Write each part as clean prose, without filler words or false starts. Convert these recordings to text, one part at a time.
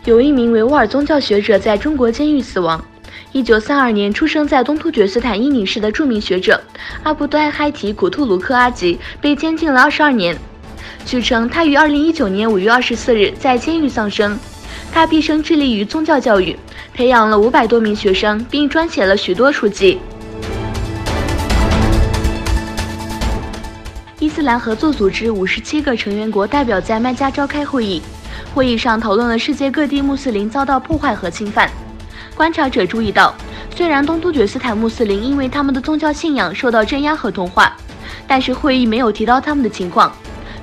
有一名维吾尔宗教学者在中国监狱死亡。1932年出生在东突厥斯坦伊宁市的著名学者阿布都埃嗨提古图鲁克阿吉被监禁了22年。据称，他于2019年5月24日在监狱丧生。他毕生致力于宗教教育，培养了500多名学生，并撰写了许多书籍。伊斯兰合作组织57个成员国代表在麦加召开会议，会议上讨论了世界各地穆斯林遭到破坏和侵犯。观察者注意到，虽然东突厥斯坦穆斯林因为他们的宗教信仰受到镇压和同化，但是会议没有提到他们的情况。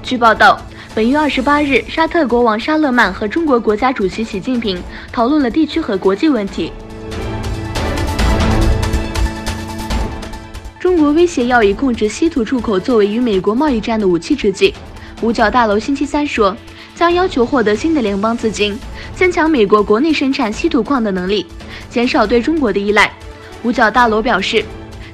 据报道，本月28日，沙特国王沙勒曼和中国国家主席习近平讨论了地区和国际问题。中国威胁要以控制稀土出口作为与美国贸易战的武器之际，五角大楼星期三说，将要求获得新的联邦资金，增强美国国内生产稀土矿的能力，减少对中国的依赖。五角大楼表示，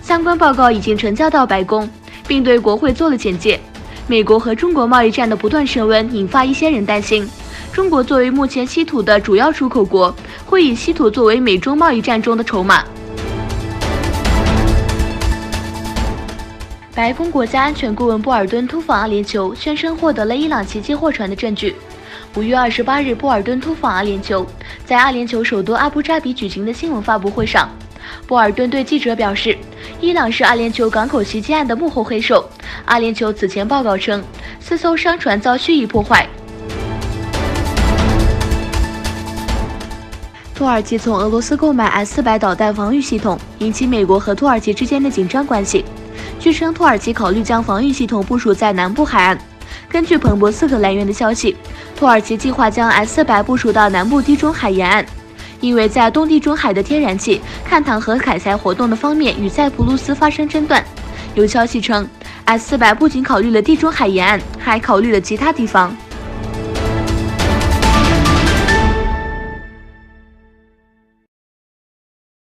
相关报告已经呈交到白宫，并对国会做了简介。美国和中国贸易战的不断升温，引发一些人担心，中国作为目前稀土的主要出口国，会以稀土作为美中贸易战中的筹码。白宫国家安全顾问波尔顿突访阿联酋，宣称获得了伊朗奇迹货船的证据。5月28日，波尔顿突访阿联酋，在阿联酋首都阿布扎比举行的新闻发布会上，波尔顿对记者表示，伊朗是阿联酋港口袭击案的幕后黑手。阿联酋此前报告称，4艘商船遭蓄意破坏。土耳其从俄罗斯购买 S-400导弹防御系统，引起美国和土耳其之间的紧张关系。据称，土耳其考虑将防御系统部署在南部海岸。根据彭博4个来源的消息，土耳其计划将 S-400部署到南部地中海沿岸，因为在东地中海的天然气、勘探和采采活动的方面与塞浦路斯发生争端。有消息称，S-400不仅考虑了地中海沿岸，还考虑了其他地方。